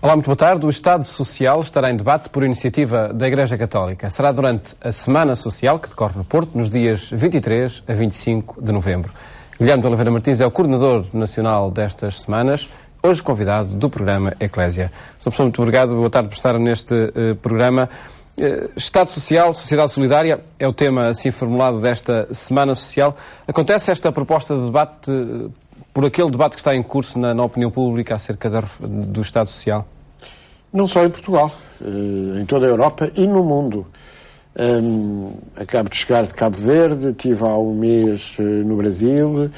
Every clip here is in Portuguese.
Olá, muito boa tarde. O Estado Social estará em debate por iniciativa da Igreja Católica. Será durante a Semana Social, que decorre no Porto, nos dias 23 a 25 de novembro. Guilherme de Oliveira Martins é o coordenador nacional destas semanas, hoje convidado do programa Eclésia. Sr. Professor, muito obrigado. Boa tarde por estar neste programa. Estado Social, Sociedade Solidária, é o tema assim formulado desta Semana Social. Acontece esta proposta de debate por aquele debate que está em curso na opinião pública acerca do Estado Social? Não só em Portugal, em toda a Europa e no mundo. Acabo de chegar de Cabo Verde, estive há um mês no Brasil.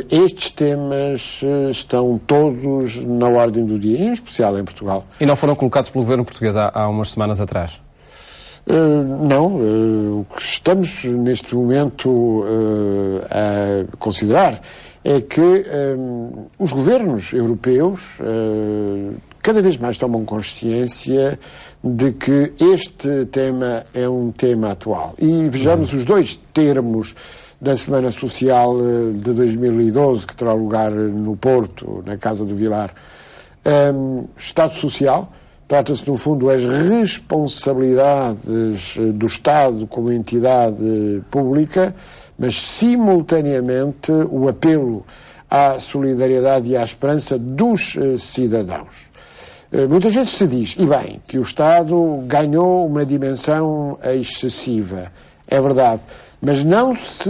Estes temas estão todos na ordem do dia, em especial em Portugal. E não foram colocados pelo governo português há umas semanas atrás? Não. O que estamos neste momento a considerar é que os governos europeus cada vez mais tomam consciência de que este tema é um tema atual. E vejamos os dois termos da Semana Social de 2012, que terá lugar no Porto, na Casa do Vilar. Estado Social, trata-se, no fundo, das responsabilidades do Estado como entidade pública, mas, simultaneamente, o apelo à solidariedade e à esperança dos cidadãos. Muitas vezes se diz, e bem, que o Estado ganhou uma dimensão excessiva. É verdade. Mas não se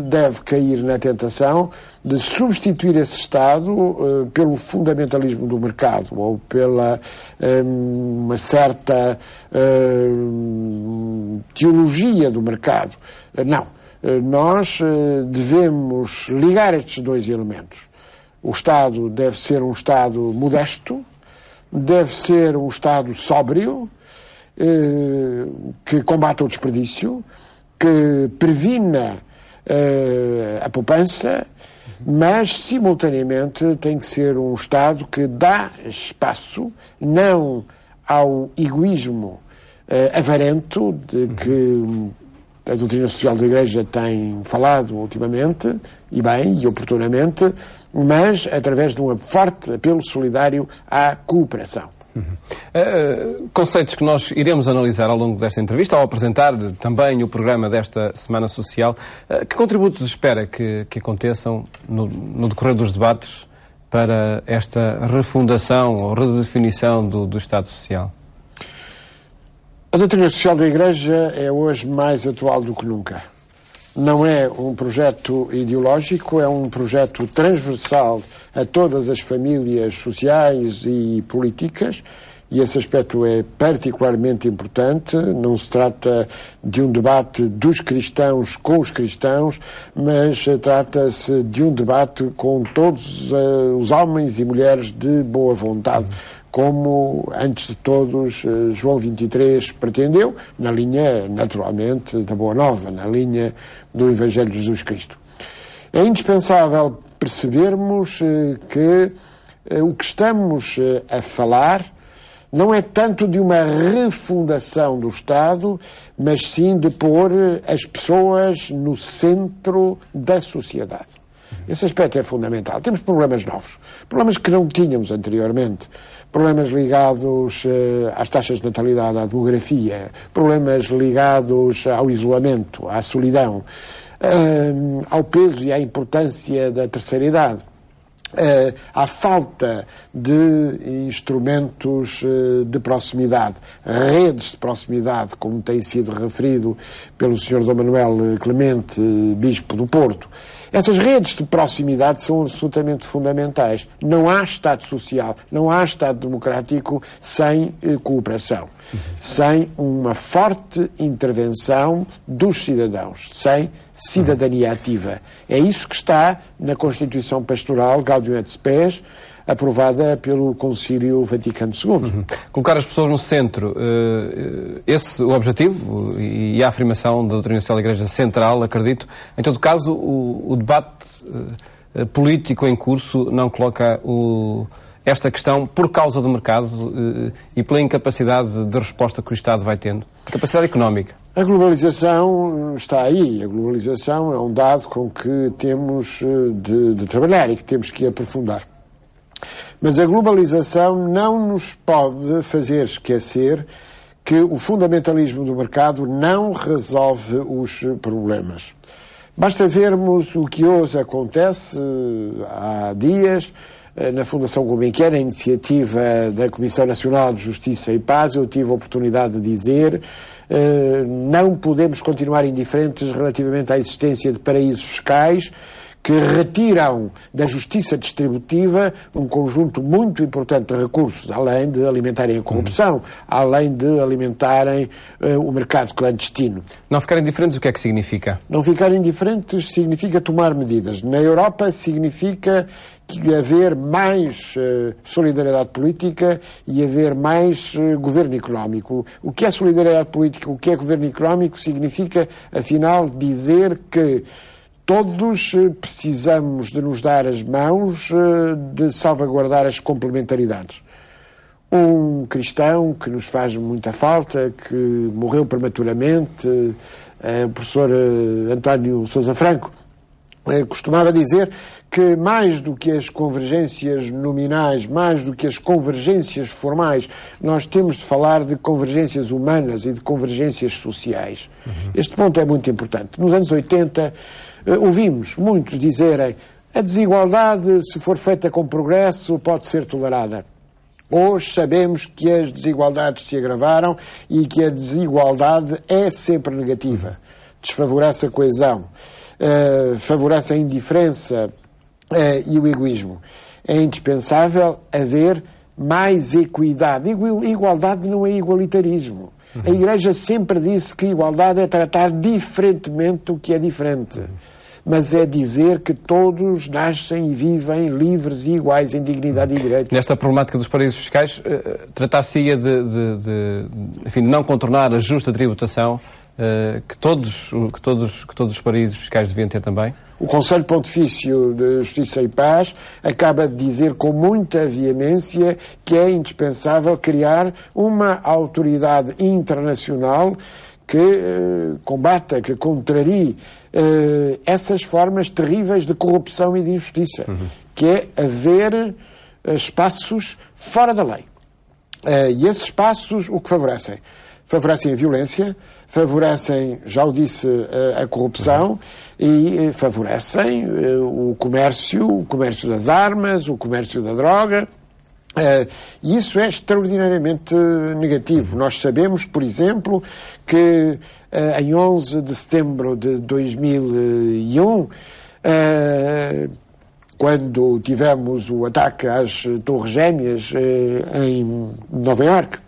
deve cair na tentação de substituir esse Estado pelo fundamentalismo do mercado ou pela uma certa teologia do mercado. Não. Nós devemos ligar estes dois elementos. O Estado deve ser um Estado modesto, deve ser um Estado sóbrio, que combata o desperdício, que previna a poupança, mas, simultaneamente, tem que ser um Estado que dá espaço, não ao egoísmo avarento de que a doutrina social da Igreja tem falado ultimamente, e bem, e oportunamente, mas através de um forte apelo solidário à cooperação. Conceitos que nós iremos analisar ao longo desta entrevista, ao apresentar também o programa desta Semana Social. Que contributos espera que aconteçam no decorrer dos debates para esta refundação ou redefinição do Estado Social? A doutrina social da Igreja é hoje mais atual do que nunca. Não é um projeto ideológico, é um projeto transversal a todas as famílias sociais e políticas, e esse aspecto é particularmente importante. Não se trata de um debate dos cristãos com os cristãos, mas trata-se de um debate com todos os homens e mulheres de boa vontade, como, antes de todos, João 23 pretendeu, na linha, naturalmente, da Boa Nova, na linha do Evangelho de Jesus Cristo. É indispensável percebermos que o que estamos a falar não é tanto de uma refundação do Estado, mas sim de pôr as pessoas no centro da sociedade. Esse aspecto é fundamental. Temos problemas novos, problemas que não tínhamos anteriormente, problemas ligados às taxas de natalidade, à demografia, problemas ligados ao isolamento, à solidão, ao peso e à importância da terceira idade, à falta de instrumentos de proximidade, redes de proximidade, como tem sido referido pelo Sr. Dom Manuel Clemente, Bispo do Porto. Essas redes de proximidade são absolutamente fundamentais. Não há Estado social, não há Estado democrático sem cooperação, sem uma forte intervenção dos cidadãos, sem cidadania ativa. É isso que está na Constituição Pastoral Gaudium et Spes, aprovada pelo Concílio Vaticano II. Colocar as pessoas no centro, esse o objetivo e a afirmação da doutrina social da Igreja central, acredito. Em todo caso, o debate político em curso não coloca esta questão por causa do mercado e pela incapacidade de resposta que o Estado vai tendo. Capacidade económica. A globalização está aí. A globalização é um dado com que temos de trabalhar e que temos que aprofundar. Mas a globalização não nos pode fazer esquecer que o fundamentalismo do mercado não resolve os problemas. Basta vermos o que hoje acontece há dias na Fundação Gulbenkian, a iniciativa da Comissão Nacional de Justiça e Paz. Eu tive a oportunidade de dizer não podemos continuar indiferentes relativamente à existência de paraísos fiscais que retiram da justiça distributiva um conjunto muito importante de recursos, além de alimentarem a corrupção, além de alimentarem o mercado clandestino. Não ficarem diferentes, o que é que significa? Não ficarem diferentes significa tomar medidas. Na Europa significa que haver mais solidariedade política e haver mais governo económico. O que é solidariedade política, o que é governo económico, significa, afinal, dizer que todos precisamos de nos dar as mãos, de salvaguardar as complementaridades. Um cristão que nos faz muita falta, que morreu prematuramente, o professor António Sousa Franco, costumava dizer que mais do que as convergências nominais, mais do que as convergências formais, nós temos de falar de convergências humanas e de convergências sociais. Este ponto é muito importante. Nos anos 80, ouvimos muitos dizerem a desigualdade, se for feita com progresso, pode ser tolerada. Hoje sabemos que as desigualdades se agravaram e que a desigualdade é sempre negativa. Desfavorece a coesão, favorece a indiferença e o egoísmo. É indispensável haver mais equidade. Igualdade não é igualitarismo. A Igreja sempre disse que igualdade é tratar diferentemente o que é diferente. Mas é dizer que todos nascem e vivem livres e iguais em dignidade e direito. Nesta problemática dos paraísos fiscais, tratar-se-ia de não contornar a justa tributação que todos os paraísos fiscais deviam ter também? O Conselho Pontifício de Justiça e Paz acaba de dizer com muita veemência que é indispensável criar uma autoridade internacional que combata, que contrarie essas formas terríveis de corrupção e de injustiça, que é haver espaços fora da lei. E esses espaços o que favorecem? Favorecem a violência, favorecem, já o disse, a corrupção e favorecem o comércio das armas, o comércio da droga. E isso é extraordinariamente negativo. Nós sabemos, por exemplo, que em 11 de setembro de 2001, quando tivemos o ataque às Torres Gêmeas em Nova Iorque,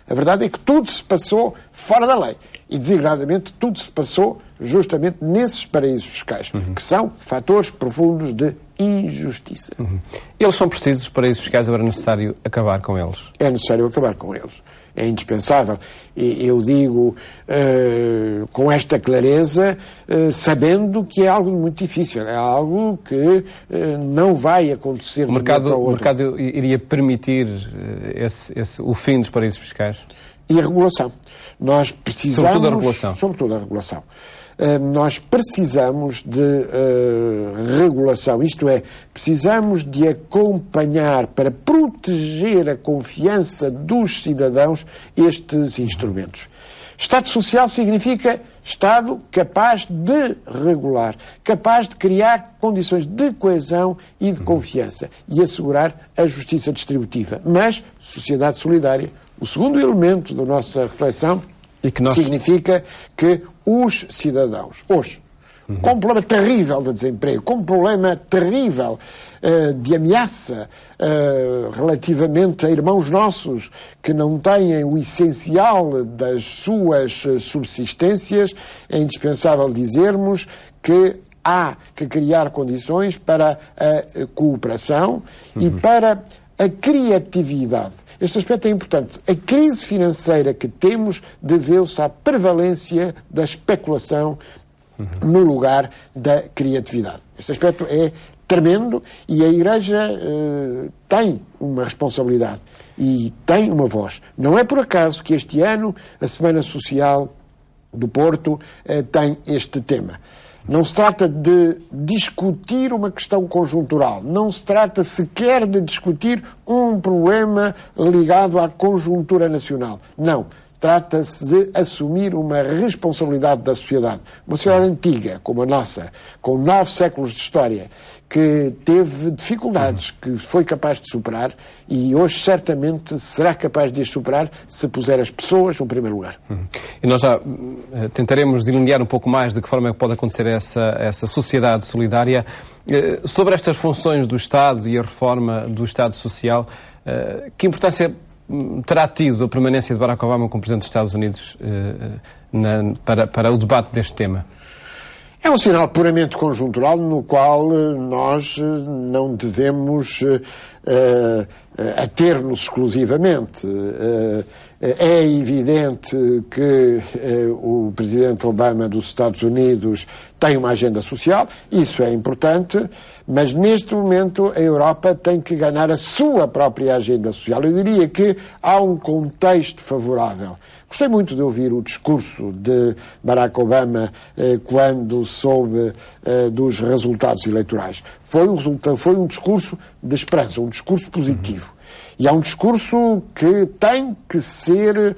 a verdade é que tudo se passou fora da lei. E, designadamente, tudo se passou justamente nesses paraísos fiscais, que são fatores profundos de injustiça. Eles são precisos, os paraísos fiscais, agora é necessário acabar com eles? É necessário acabar com eles. É indispensável. E eu digo com esta clareza, sabendo que é algo muito difícil, é algo que não vai acontecer de um dia para o outro. O mercado iria permitir o fim dos paraísos fiscais? E a regulação. Nós precisamos... Sobretudo a regulação. Sobretudo a regulação. Nós precisamos de regulação, isto é, precisamos de acompanhar para proteger a confiança dos cidadãos estes instrumentos. Estado Social significa Estado capaz de regular, capaz de criar condições de coesão e de confiança e assegurar a justiça distributiva. Mas sociedade solidária. O segundo elemento da nossa reflexão significa que os cidadãos, hoje, com um problema terrível de desemprego, com um problema terrível de ameaça relativamente a irmãos nossos que não têm o essencial das suas subsistências, é indispensável dizermos que há que criar condições para a cooperação e para a criatividade. Este aspecto é importante. A crise financeira que temos deveu-se à prevalência da especulação no lugar da criatividade. Este aspecto é tremendo e a Igreja tem uma responsabilidade e tem uma voz. Não é por acaso que este ano a Semana Social do Porto tem este tema. Não se trata de discutir uma questão conjuntural. Não se trata sequer de discutir um problema ligado à conjuntura nacional. Não. Trata-se de assumir uma responsabilidade da sociedade. Uma sociedade antiga, como a nossa, com 9 séculos de história, que teve dificuldades, que foi capaz de superar e hoje certamente será capaz de as superar se puser as pessoas no primeiro lugar. E nós já tentaremos delinear um pouco mais de que forma é que pode acontecer essa sociedade solidária. Sobre estas funções do Estado e a reforma do Estado Social, que importância terá tido a permanência de Barack Obama como Presidente dos Estados Unidos para o debate deste tema? É um sinal puramente conjuntural no qual nós não devemos ater-nos exclusivamente. É evidente que o Presidente Obama dos Estados Unidos tem uma agenda social, isso é importante, mas neste momento a Europa tem que ganhar a sua própria agenda social. Eu diria que há um contexto favorável. Gostei muito de ouvir o discurso de Barack Obama quando soube dos resultados eleitorais. Foi um discurso de esperança, um discurso positivo. E é um discurso que tem que ser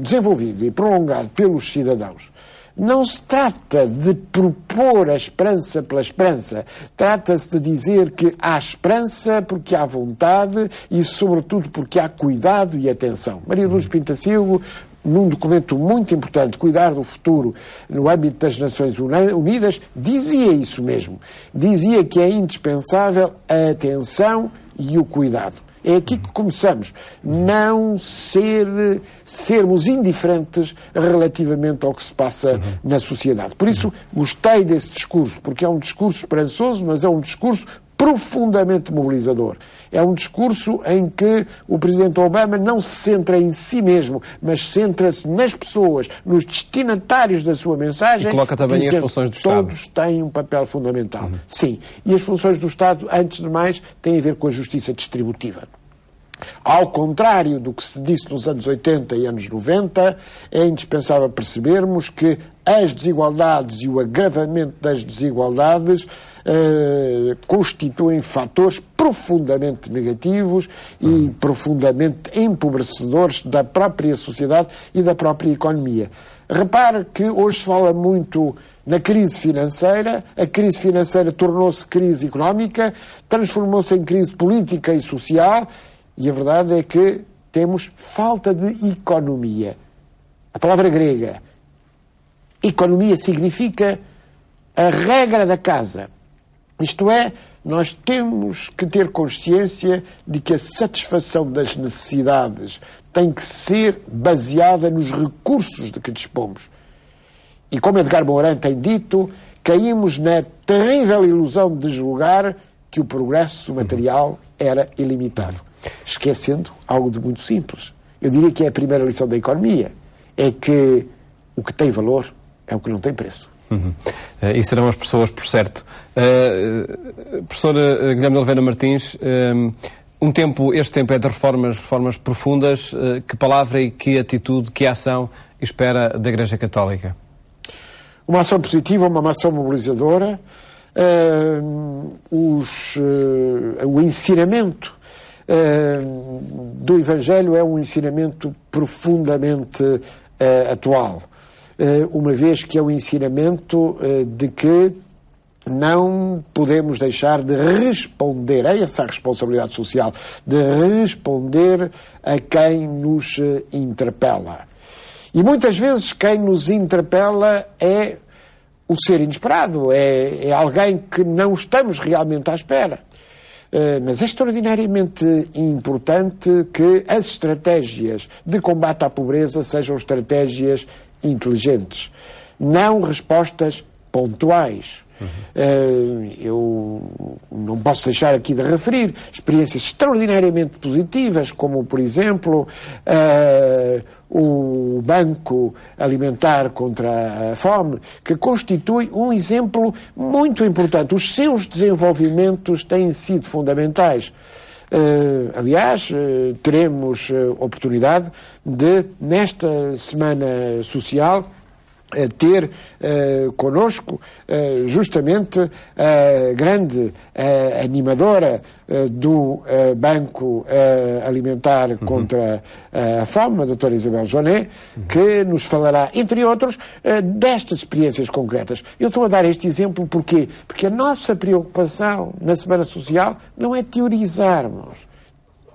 desenvolvido e prolongado pelos cidadãos. Não se trata de propor a esperança pela esperança. Trata-se de dizer que há esperança porque há vontade e, sobretudo, porque há cuidado e atenção. Maria Luz Pintacilgo, num documento muito importante, Cuidar do Futuro, no âmbito das Nações Unidas, dizia isso mesmo. Dizia que é indispensável a atenção e o cuidado. É aqui que começamos. Não sermos indiferentes relativamente ao que se passa na sociedade. Por isso, gostei desse discurso, porque é um discurso esperançoso, mas é um discurso profundamente mobilizador. É um discurso em que o Presidente Obama não se centra em si mesmo, mas centra-se nas pessoas, nos destinatários da sua mensagem. E coloca também dizendo, as funções do Estado. Todos têm um papel fundamental. Sim. E as funções do Estado, antes de mais, têm a ver com a justiça distributiva. Ao contrário do que se disse nos anos 80 e anos 90, é indispensável percebermos que as desigualdades e o agravamento das desigualdades constituem fatores profundamente negativos e profundamente empobrecedores da própria sociedade e da própria economia. Repare que hoje se fala muito na crise financeira, a crise financeira tornou-se crise económica, transformou-se em crise política e social, e a verdade é que temos falta de economia. A palavra grega, economia, significa a regra da casa. Isto é, nós temos que ter consciência de que a satisfação das necessidades tem que ser baseada nos recursos de que dispomos. E como Edgar Morin tem dito, caímos na terrível ilusão de julgar que o progresso material era ilimitado. Esquecendo algo de muito simples. Eu diria que é a primeira lição da economia. É que o que tem valor é o que não tem preço. E serão as pessoas, por certo. Professor Guilherme de Oliveira Martins, este tempo é de reformas profundas. Que palavra e que atitude, que ação espera da Igreja Católica? Uma ação positiva, uma ação mobilizadora. O ensinamento do Evangelho é um ensinamento profundamente atual. Uma vez que é o ensinamento de que não podemos deixar de responder a essa responsabilidade social, de responder a quem nos interpela. E muitas vezes quem nos interpela é o ser inesperado, é alguém que não estamos realmente à espera. Mas é extraordinariamente importante que as estratégias de combate à pobreza sejam estratégias inteligentes, não respostas pontuais. Eu não posso deixar aqui de referir experiências extraordinariamente positivas, como, por exemplo, o Banco Alimentar contra a Fome, que constitui um exemplo muito importante. Os seus desenvolvimentos têm sido fundamentais. Aliás, teremos oportunidade de, nesta Semana Social, ter connosco justamente a grande animadora do Banco Alimentar contra a Fome, a doutora Isabel Joné, que nos falará, entre outros, destas experiências concretas. Eu estou a dar este exemplo porquê? Porque a nossa preocupação na Semana Social não é teorizarmos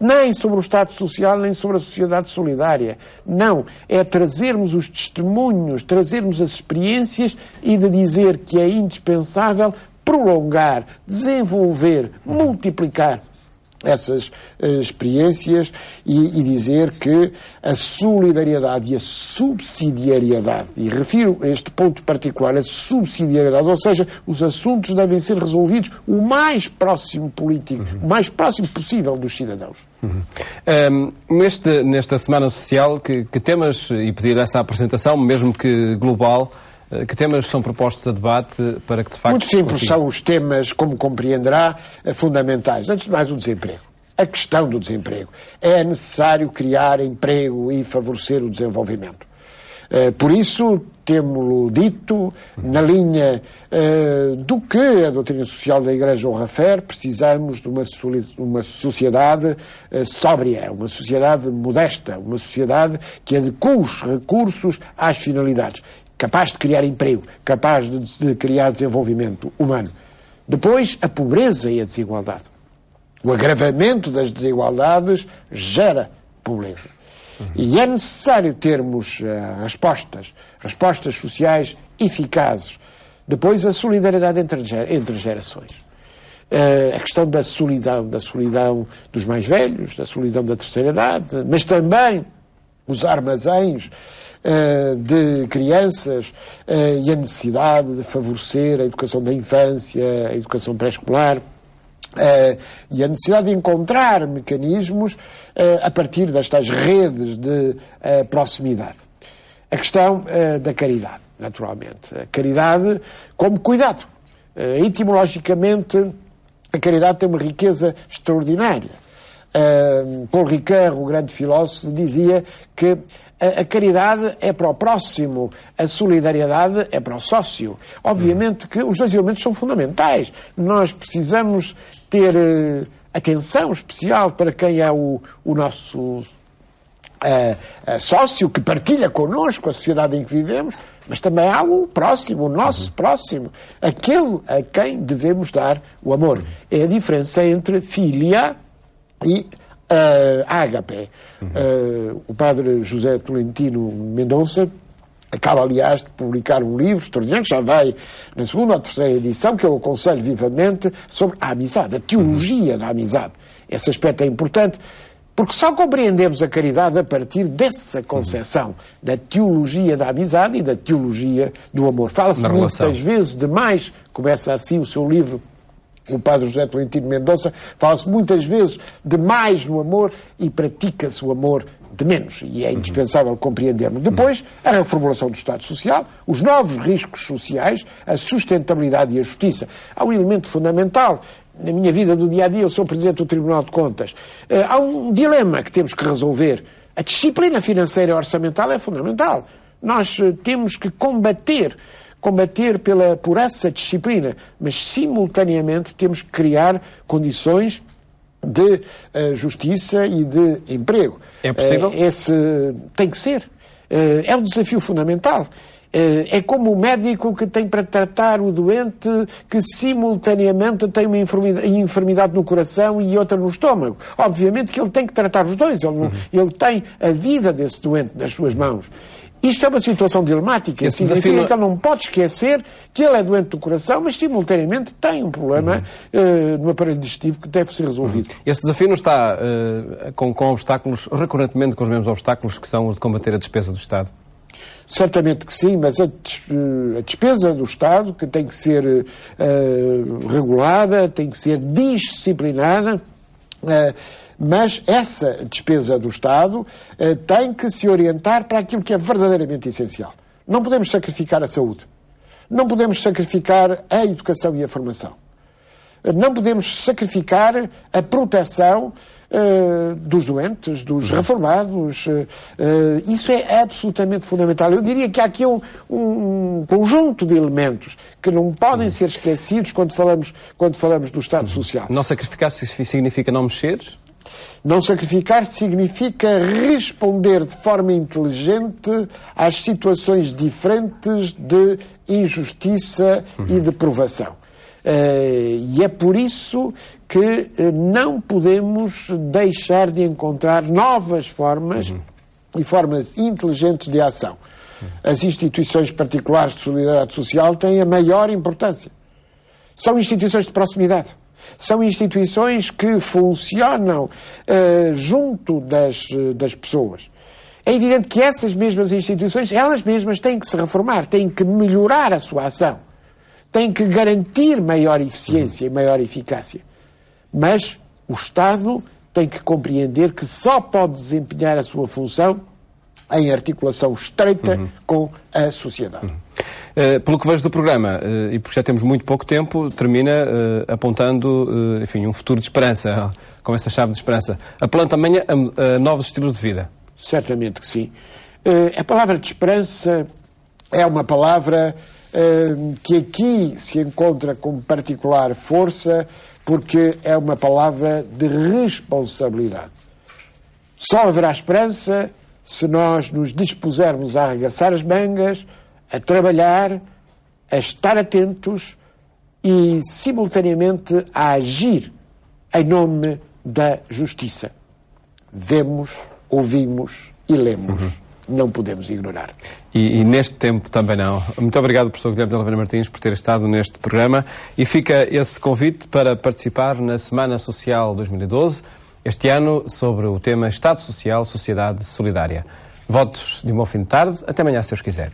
nem sobre o Estado Social, nem sobre a sociedade solidária. Não. É trazermos os testemunhos, trazermos as experiências e de dizer que é indispensável prolongar, desenvolver, multiplicar essas experiências e dizer que a solidariedade e a subsidiariedade, e refiro a este ponto particular, a subsidiariedade, ou seja, os assuntos devem ser resolvidos o mais próximo político, o mais próximo possível dos cidadãos. Nesta Semana Social, que temas, e pedir essa apresentação, mesmo que global, que temas são propostos a debate para que de facto... Muito simples, são os temas, como compreenderá, fundamentais. Antes de mais, o desemprego. A questão do desemprego. É necessário criar emprego e favorecer o desenvolvimento. Por isso, temos-lo dito, na linha do que a doutrina social da Igreja o refere, precisamos de uma sociedade sóbria, uma sociedade modesta, uma sociedade que adequa os recursos às finalidades, capaz de criar emprego, capaz de criar desenvolvimento humano. Depois, a pobreza e a desigualdade. O agravamento das desigualdades gera pobreza. E é necessário termos respostas sociais eficazes. Depois, a solidariedade entre gerações. A questão da solidão dos mais velhos, da solidão da terceira idade, mas também os armazéns de crianças e a necessidade de favorecer a educação da infância, a educação pré-escolar, e a necessidade de encontrar mecanismos a partir destas redes de proximidade. A questão da caridade, naturalmente. A caridade como cuidado. Etimologicamente, a caridade tem uma riqueza extraordinária. Paul Ricoeur, o grande filósofo, dizia que a caridade é para o próximo, a solidariedade é para o sócio. Obviamente que os dois elementos são fundamentais. Nós precisamos ter atenção especial para quem é o nosso sócio, que partilha connosco a sociedade em que vivemos, mas também há o próximo, o nosso próximo, aquele a quem devemos dar o amor. É a diferença entre filia e ágape. O padre José Tolentino Mendonça acaba, aliás, de publicar um livro extraordinário, que já vai na segunda ou terceira edição, que eu aconselho vivamente, sobre a amizade, a teologia da amizade. Esse aspecto é importante, porque só compreendemos a caridade a partir dessa concepção da teologia da amizade e da teologia do amor. Fala-se muitas vezes demais, começa assim o seu livro, o padre José Tolentino Mendonça, fala-se muitas vezes demais no amor e pratica-se o amor de menos, e é indispensável compreendermos. Depois, a reformulação do Estado Social, os novos riscos sociais, a sustentabilidade e a justiça. Há um elemento fundamental. Na minha vida do dia-a-dia, eu sou Presidente do Tribunal de Contas. Há um dilema que temos que resolver. A disciplina financeira e orçamental é fundamental. Nós temos que combater por essa disciplina, mas simultaneamente temos que criar condições de justiça e de emprego. É possível? Esse tem que ser. É um desafio fundamental. É como o médico que tem para tratar o doente que simultaneamente tem uma enfermidade no coração e outra no estômago. Obviamente que ele tem que tratar os dois. Ele tem a vida desse doente nas suas mãos. Isto é uma situação dilemática. Significa que ele não pode esquecer que ele é doente do coração, mas simultaneamente tem um problema no aparelho digestivo que deve ser resolvido. Esse desafio não está com obstáculos, recorrentemente com os mesmos obstáculos que são os de combater a despesa do Estado? Certamente que sim, mas a despesa do Estado, que tem que ser regulada, tem que ser disciplinada, mas essa despesa do Estado tem que se orientar para aquilo que é verdadeiramente essencial. Não podemos sacrificar a saúde. Não podemos sacrificar a educação e a formação. Não podemos sacrificar a proteção dos doentes, dos reformados. Isso é absolutamente fundamental. Eu diria que há aqui um conjunto de elementos que não podem ser esquecidos quando falamos do Estado Social. Não sacrificar significa não mexer? Não sacrificar significa responder de forma inteligente às situações diferentes de injustiça e de provação. E é por isso que não podemos deixar de encontrar novas formas e formas inteligentes de ação. As instituições particulares de solidariedade social têm a maior importância. São instituições de proximidade. São instituições que funcionam junto das pessoas. É evidente que essas mesmas instituições, elas mesmas têm que se reformar, têm que melhorar a sua ação, têm que garantir maior eficiência e maior eficácia. Mas o Estado tem que compreender que só pode desempenhar a sua função em articulação estreita com a sociedade. Pelo que vejo do programa, e porque já temos muito pouco tempo, termina apontando, enfim, um futuro de esperança, com essa chave de esperança. Apelando também a novos estilos de vida. Certamente que sim. A palavra de esperança é uma palavra que aqui se encontra com particular força, porque é uma palavra de responsabilidade. Só haverá esperança se nós nos dispusermos a arregaçar as mangas, a trabalhar, a estar atentos e, simultaneamente, a agir em nome da justiça. Vemos, ouvimos e lemos. Não podemos ignorar. E neste tempo também não. Muito obrigado, professor Guilherme de Oliveira Martins, por ter estado neste programa. E fica esse convite para participar na Semana Social 2012, este ano sobre o tema Estado Social, Sociedade Solidária. Votos de um bom fim de tarde. Até amanhã, se Deus quiser.